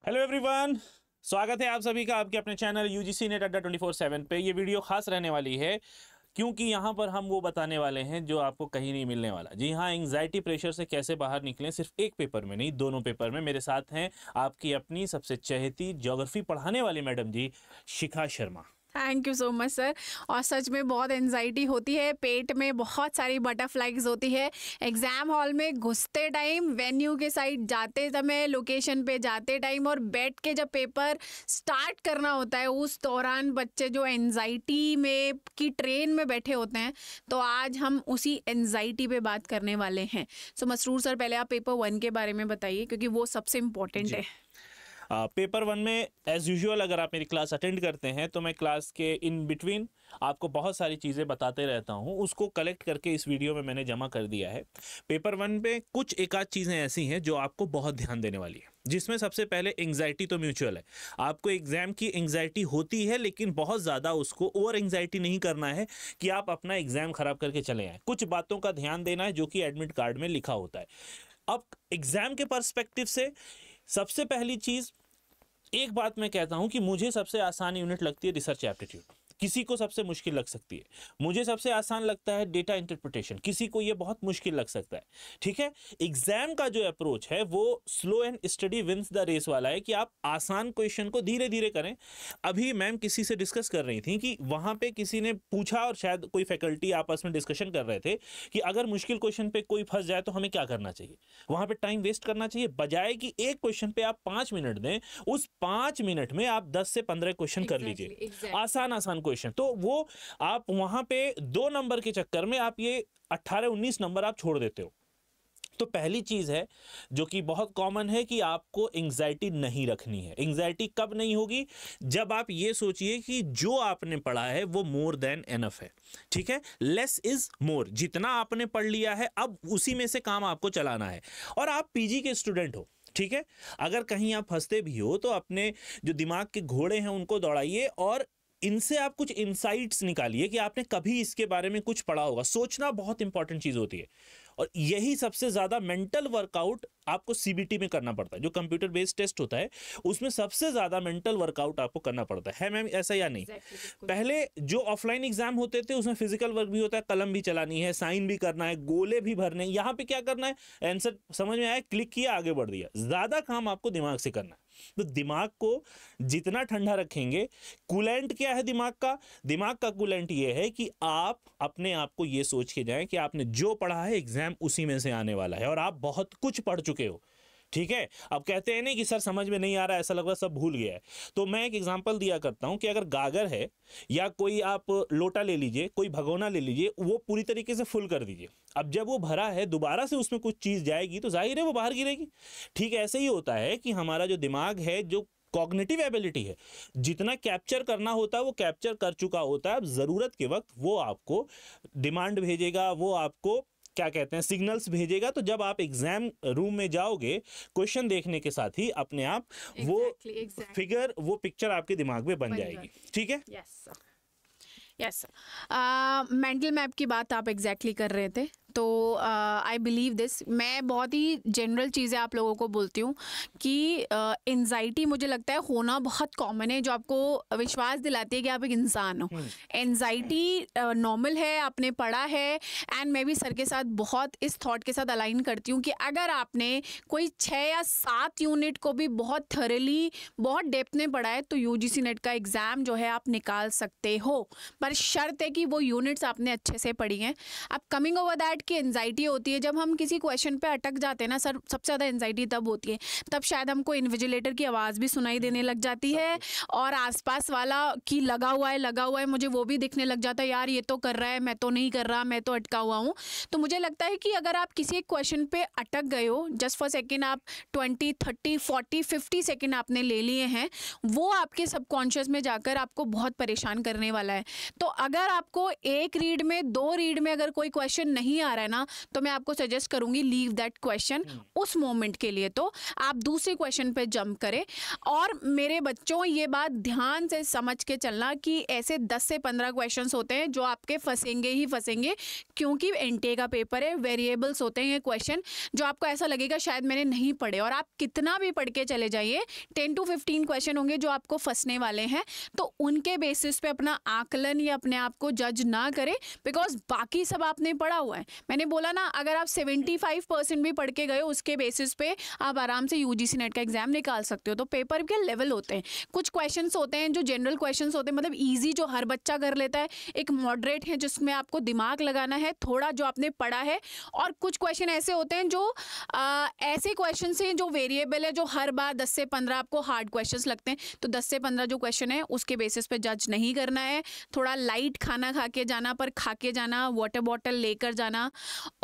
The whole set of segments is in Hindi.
हेलो एवरीवन, स्वागत है आप सभी का आपके अपने चैनल यूजीसी नेट अड्डा 24/7 पे। ये वीडियो खास रहने वाली है क्योंकि यहाँ पर हम वो बताने वाले हैं जो आपको कहीं नहीं मिलने वाला। जी हाँ, एंग्जाइटी प्रेशर से कैसे बाहर निकलें, सिर्फ एक पेपर में नहीं, दोनों पेपर में। मेरे साथ हैं आपकी अपनी सबसे चहेती ज्योग्राफी पढ़ाने वाली madam ji, Shikha Sharma. Thank you so much sir. और सच में बहुत एनजाइटी होती है, पेट में बहुत सारी बटरफ्लाइज होती है एग्ज़ाम हॉल में घुसते टाइम, वेन्यू के साइड जाते समय, लोकेशन पे जाते टाइम, और बैठ के जब पेपर स्टार्ट करना होता है उस दौरान बच्चे जो एनजाइटी में की ट्रेन में बैठे होते हैं। तो आज हम उसी एनजाइटी पे बात करने वाले हैं। सो मसरूर सर, पहले आप पेपर 1 के बारे में बताइए क्योंकि वो सबसे इम्पोर्टेंट है। पेपर 1 में एज यूजुअल अगर आप मेरी क्लास अटेंड करते हैं तो मैं क्लास के इन बिटवीन आपको बहुत सारी चीज़ें बताते रहता हूं, उसको कलेक्ट करके इस वीडियो में मैंने जमा कर दिया है। पेपर 1 पे कुछ एक आध चीज़ें ऐसी हैं जो आपको बहुत ध्यान देने वाली है, जिसमें सबसे पहले एंग्जाइटी तो म्यूचुअल है। आपको एग्जाम की एंग्जाइटी होती है, लेकिन बहुत ज़्यादा उसको ओवर एंग्जाइटी नहीं करना है कि आप अपना एग्जाम खराब करके चले आए। कुछ बातों का ध्यान देना है जो कि एडमिट कार्ड में लिखा होता है। अब एग्जाम के पर्सपेक्टिव से सबसे पहली चीज़, एक बात मैं कहता हूं कि मुझे सबसे आसान यूनिट लगती है रिसर्च एप्टीट्यूड, किसी को सबसे मुश्किल लग सकती है। मुझे सबसे आसान लगता है डेटा इंटरप्रिटेशन, किसी को ये बहुत मुश्किल लग सकता है। ठीक है, एग्जाम का जो अप्रोच है वो slow and study wins the race वाला है कि आप आसान क्वेश्चन को धीरे धीरे करें। अभी मैम किसी से डिस्कस कर रही थी कि वहां पे किसी ने पूछा और शायद कोई फैकल्टी आपस में डिस्कशन कर रहे थे कि अगर मुश्किल क्वेश्चन पे कोई फंस जाए तो हमें क्या करना चाहिए। वहां पे टाइम वेस्ट करना चाहिए, बजाय कि एक क्वेश्चन पे आप 5 मिनट दें, उस 5 मिनट में आप 10 से 15 क्वेश्चन कर लीजिए, आसान आसान क्वेश्चन। तो वो आप वहां पे 2 नंबर के चक्कर में आप ये 18-19 नंबर आप छोड़ देते हो। तो पहली चीज है जो कि बहुत कॉमन है कि आपको एंग्जाइटी नहीं रखनी है। एंग्जाइटी कब नहीं होगी? जब आप ये सोचिए कि जो आपने पढ़ा है वो मोर देन एनफ है। ठीक है, लेस इज मोर। जितना आपने पढ़ लिया है अब उसी में से काम आपको चलाना है। और आप पीजी के स्टूडेंट हो, ठीक है, अगर कहीं आप फंसते भी हो तो अपने जो दिमाग के घोड़े हैं उनको दौड़ाइए और इनसे आप कुछ इंसाइट्स निकालिए कि आपने कभी इसके बारे में कुछ पढ़ा होगा। सोचना बहुत इंपॉर्टेंट चीज होती है और यही सबसे ज्यादा मेंटल वर्कआउट आपको सीबीटी में करना पड़ता है। जो कंप्यूटर बेस्ड टेस्ट होता है उसमें सबसे ज्यादा मेंटल वर्कआउट आपको करना पड़ता है मैम, ऐसा या नहीं? पहले जो ऑफलाइन एग्जाम होते थे उसमें फिजिकल वर्क भी होता है, कलम भी चलानी है, साइन भी करना है, गोले भी भरने। यहाँ पे क्या करना है, आंसर समझ में आया, क्लिक किया, आगे बढ़ दिया। ज्यादा काम आपको दिमाग से करना है। तो दिमाग को जितना ठंडा रखेंगे, कूलेंट क्या है दिमाग का? दिमाग का कूलेंट ये है कि आप अपने आप को ये सोच के जाएं कि आपने जो पढ़ा है एग्जाम उसी में से आने वाला है और आप बहुत कुछ पढ़ चुके हो। ठीक है, अब कहते हैं नहीं कि सर समझ में नहीं आ रहा, ऐसा लग रहा है सब भूल गया है। तो मैं एक एग्जांपल दिया करता हूं कि अगर गागर है या कोई आप लोटा ले लीजिए, कोई भगोना ले लीजिए, वो पूरी तरीके से फुल कर दीजिए। अब जब वो भरा है दोबारा से उसमें कुछ चीज जाएगी तो जाहिर है वो बाहर गिरेगी। ठीक ऐसे ही होता है कि हमारा जो दिमाग है, जो कॉग्निटिव एबिलिटी है, जितना कैप्चर करना होता है वो कैप्चर कर चुका होता है। अब जरूरत के वक्त वो आपको डिमांड भेजेगा, वो आपको क्या कहते हैं सिग्नल्स भेजेगा। तो जब आप एग्जाम रूम में जाओगे क्वेश्चन देखने के साथ ही अपने आप वो फिगर, वो पिक्चर आपके दिमाग में बन जाएगी। ठीक है, यस। मेंटल मैप की बात आप एग्जैक्टली कर रहे थे, तो आई बिलीव दिस। मैं बहुत ही जनरल चीज़ें आप लोगों को बोलती हूँ कि एनजाइटी मुझे लगता है होना बहुत कॉमन है, जो आपको विश्वास दिलाती है कि आप एक इंसान हो। एनजाइटी नॉर्मल है, आपने पढ़ा है। एंड मैं भी सर के साथ बहुत इस थॉट के साथ अलाइन करती हूँ कि अगर आपने कोई 6 या 7 यूनिट को भी बहुत थरली, बहुत डेप्थ में पढ़ा है तो यूजीसी नेट का एग्ज़ाम जो है आप निकाल सकते हो, पर शर्त है कि वो यूनिट्स आपने अच्छे से पढ़ी हैं। अब कमिंग ओवर दैट की एंजाइटी होती है जब हम किसी क्वेश्चन पे अटक जाते हैं ना सर, सबसे ज़्यादा एंजाइटी तब होती है, तब शायद हमको इन्विजिलेटर की आवाज़ भी सुनाई देने लग जाती है और आसपास वाला कि लगा हुआ है, मुझे वो भी दिखने लग जाता है, यार ये तो कर रहा है, मैं तो नहीं कर रहा, मैं तो अटका हुआ हूँ। तो मुझे लगता है कि अगर आप किसी एक क्वेश्चन पे अटक गए हो, जस्ट फॉर सेकेंड आप 20, 30, 40, 50 सेकेंड आपने ले लिए हैं, वो आपके सबकॉन्शियस में जाकर आपको बहुत परेशान करने वाला है। तो अगर आपको एक रीड में, 2 रीड में अगर कोई क्वेश्चन नहीं आ रहा है ना, तो मैं आपको सजेस्ट करूंगी लीव दैट क्वेश्चन उस मोमेंट के लिए, तो आप दूसरे क्वेश्चन पे जंप करें। और मेरे बच्चों, ये बात ध्यान से समझ के चलना कि ऐसे 10 से 15 क्वेश्चंस होते हैं जो आपके फंसेंगे ही फंसेंगे, क्योंकि एनटीए का पेपर है, वेरिएबल्स होते हैं ये क्वेश्चन जो आपको ऐसा लगेगा शायद मैंने नहीं पढ़े, और आप कितना भी पढ़ के चले जाइए 10 to 15 क्वेश्चन होंगे जो आपको फंसने वाले हैं। तो उनके बेसिस पे अपना आकलन या अपने आप को जज ना करें, बिकॉज बाकी सब आपने पढ़ा हुआ है। मैंने बोला ना, अगर आप 75% भी पढ़ के गए उसके बेसिस पे आप आराम से यूजीसी नेट का एग्जाम निकाल सकते हो। तो पेपर के लेवल होते हैं, कुछ क्वेश्चंस होते हैं जो जनरल क्वेश्चंस होते हैं, मतलब इजी जो हर बच्चा कर लेता है, एक मॉडरेट है जिसमें आपको दिमाग लगाना है थोड़ा जो आपने पढ़ा है, और कुछ क्वेश्चन ऐसे होते हैं जो ऐसे क्वेश्चन हैं जो वेरिएबल है, जो हर बार 10 से 15 आपको हार्ड क्वेश्चंस लगते हैं। तो 10 से 15 जो क्वेश्चन है उसके बेसिस पे जज नहीं करना है, थोड़ा लाइट खाना खा के जाना, पर खा के जाना, वाटर बॉटल लेकर जाना।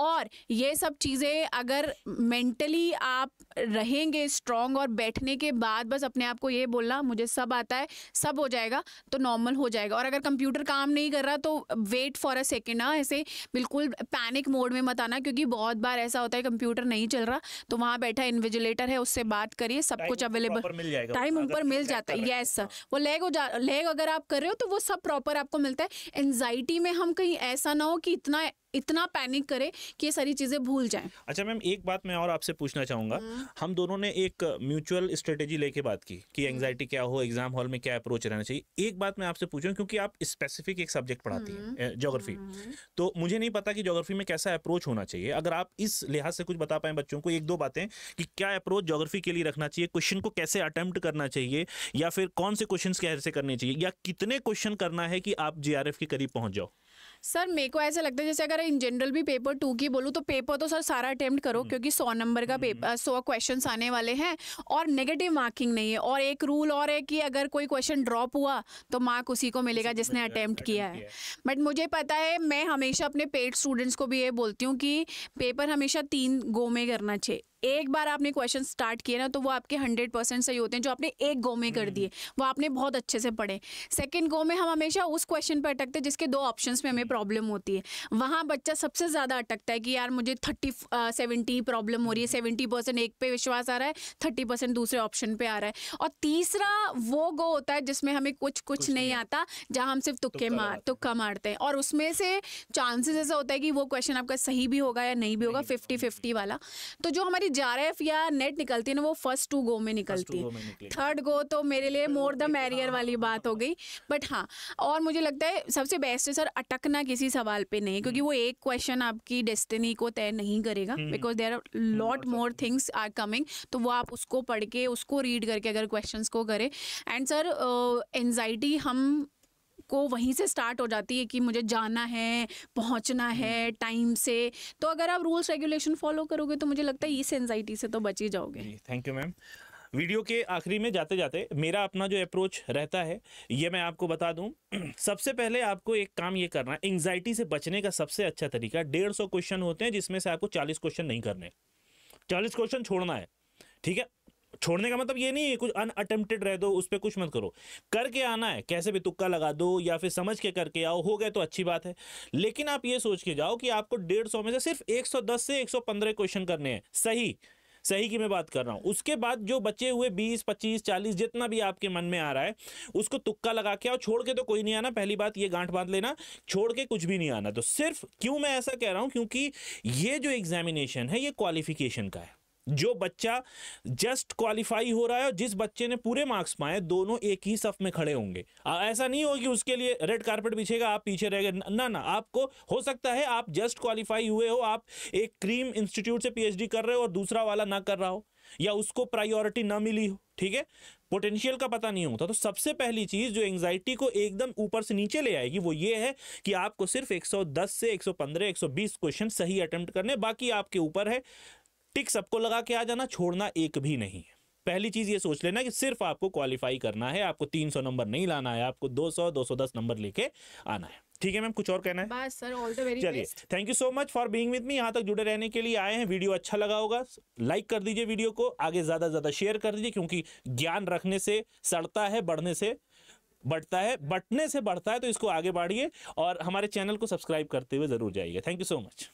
और ये सब चीज़ें अगर मेंटली आप रहेंगे स्ट्रांग, और बैठने के बाद बस अपने आप को ये बोलना मुझे सब आता है, सब हो जाएगा, तो नॉर्मल हो जाएगा। और अगर कंप्यूटर काम नहीं कर रहा तो वेट फॉर अ सेकेंड ना, ऐसे बिल्कुल पैनिक मोड में मत आना, क्योंकि बहुत बार ऐसा होता है कंप्यूटर नहीं चल रहा तो वहाँ बैठा इन्विजिलेटर है, उससे बात करिए, सब कुछ अवेलेबल, टाइम ऊपर मिल जाता है। यस, वो लेग अगर आप कर रहे हो तो वो सब प्रॉपर आपको मिलता है। एंजाइटी में हम कहीं ऐसा ना हो कि इतना पैनिक करे कि ये सारी चीजें भूल जाएं। अच्छा मैम, एक बात मैं और आपसे पूछना चाहूंगा, हम दोनों ने एक म्यूचुअल स्ट्रेटेजी लेके बात की कि एंजाइटी क्या हो, एग्जाम हॉल में क्या अप्रोच रहना चाहिए। एक बात मैं आपसे पूछूं, क्योंकि आप स्पेसिफिक एक सब्जेक्ट पढ़ाती हैं, ज्योग्राफी, तो मुझे नहीं पता कि ज्योग्राफी में कैसा अप्रोच होना चाहिए। अगर आप इस लिहाज से कुछ बता पाए बच्चों को, एक दो बातें कि क्या अप्रोच ज्योग्राफी के लिए रखना चाहिए, क्वेश्चन को कैसे अटेम्प्ट करना चाहिए, या फिर कौन से क्वेश्चन कैसे करने चाहिए, या कितने क्वेश्चन करना है कि आप जीआरएफ के करीब पहुंच जाओ। सर मेरे को ऐसा लगता है जैसे अगर इन जनरल भी पेपर 2 की बोलूँ तो पेपर तो सर सारा अटेम्प्ट करो, क्योंकि 100 नंबर का पेपर 100 क्वेश्चंस आने वाले हैं, और नेगेटिव मार्किंग नहीं है। और एक रूल और है कि अगर कोई क्वेश्चन ड्रॉप हुआ तो मार्क उसी को मिलेगा जिसने अटेम्प्ट किया है। बट मुझे पता है, मैं हमेशा अपने पेड स्टूडेंट्स को भी ये बोलती हूँ कि पेपर हमेशा 3 गो में करना चाहिए। एक बार आपने क्वेश्चन स्टार्ट किए ना तो वो आपके 100% सही होते हैं जो आपने एक गो में कर दिए, वो आपने बहुत अच्छे से पढ़े। सेकंड गो में हम हमेशा उस क्वेश्चन पर अटकते हैं जिसके 2 ऑप्शंस में हमें प्रॉब्लम होती है, वहाँ बच्चा सबसे ज़्यादा अटकता है कि यार मुझे 30-70 प्रॉब्लम हो रही है, 70% एक पे विश्वास आ रहा है, 30% दूसरे ऑप्शन पे आ रहा है। और तीसरा वो गो होता है जिसमें हमें कुछ नहीं आता, जहाँ हम सिर्फ तुक्का मारते हैं, और उसमें से चांसेस ऐसा होता है कि वो क्वेश्चन आपका सही भी होगा या नहीं भी होगा, 50-50 वाला। तो जो हमारी जीआरएफ या नेट निकलती है ना, वो फर्स्ट 2 गो में निकलती है। थर्ड गो तो मेरे लिए मोर द मैरियर वाली बात हो गई। बट हाँ, और मुझे लगता है सबसे बेस्ट है सर अटकना किसी सवाल पे नहीं, क्योंकि वो एक क्वेश्चन आपकी डेस्टिनी को तय नहीं करेगा, because there are lot more things are coming. तो वो आप उसको पढ़ के, उसको रीड करके अगर क्वेश्चंस को करें। एंड सर एंजाइटी हम को वहीं से स्टार्ट हो जाती है कि मुझे जाना है, पहुंचना है टाइम से। तो अगर आप रूल्स रेगुलेशन फॉलो करोगे तो मुझे लगता है इस एंजाइटी से तो बच ही जाओगे। Thank you ma'am. वीडियो के आखिरी में जाते जाते मेरा अपना जो अप्रोच रहता है ये मैं आपको बता दूं। सबसे पहले आपको एक काम ये करना है, एंजाइटी से बचने का सबसे अच्छा तरीका, 150 क्वेश्चन होते हैं जिसमें से आपको 40 क्वेश्चन नहीं करने, 40 क्वेश्चन छोड़ना है। ठीक है, छोड़ने का मतलब ये नहीं है कुछ अनअटेम्प्टेड रह दो, उस पर कुछ मत करो, करके आना है, कैसे भी तुक्का लगा दो या फिर समझ के करके आओ, हो गए तो अच्छी बात है। लेकिन आप ये सोच के जाओ कि आपको 150 में से सिर्फ 110 से 115 क्वेश्चन करने हैं, सही की मैं बात कर रहा हूं। उसके बाद जो बचे हुए 20, 25, 40 जितना भी आपके मन में आ रहा है उसको तुक्का लगा के आओ। छोड़ के तो कोई नहीं आना, पहली बात ये गांठ बांध लेना, छोड़ के कुछ भी नहीं आना। तो सिर्फ क्यों मैं ऐसा कह रहा हूं, क्योंकि ये जो एग्जामिनेशन है ये क्वालिफिकेशन का है। जो बच्चा जस्ट क्वालिफाई हो रहा है और जिस बच्चे ने पूरे मार्क्स पाए, दोनों एक ही सफ में खड़े होंगे। ऐसा नहीं हो कि उसके लिए रेड कारपेट बिछेगा, आप पीछे रह गए, ना। आपको हो सकता है आप जस्ट क्वालिफाई हुए हो, आप एक क्रीम इंस्टीट्यूट से पीएचडी कर रहे हो और दूसरा वाला ना कर रहा हो, या उसको प्रायोरिटी ना मिली हो। ठीक है, पोटेंशियल का पता नहीं होता। तो सबसे पहली चीज जो एंजाइटी को एकदम ऊपर से नीचे ले आएगी वो ये है कि आपको सिर्फ 110 से 115, 120 क्वेश्चन सही अटेम्प्ट करने, बाकी आपके ऊपर है। टिक सबको लगा के आ जाना, छोड़ना एक भी नहीं है। पहली चीज ये सोच लेना कि सिर्फ आपको क्वालिफाई करना है, आपको 300 नंबर नहीं लाना है, आपको 200, 210 नंबर लेके आना है। ठीक है मैम, कुछ और कहना है? बस सर, ऑल द वेरी चलिए, thank you so much for being with me. यहाँ तक जुड़े रहने के लिए आए हैं। वीडियो अच्छा लगा होगा, लाइक कर दीजिए वीडियो को, आगे ज्यादा ज्यादा शेयर कर दीजिए, क्योंकि ज्ञान रखने से सड़ता है, बढ़ने से बढ़ता है, बटने से बढ़ता है। तो इसको आगे बढ़िए और हमारे चैनल को सब्सक्राइब करते हुए जरूर जाइए। Thank you so much.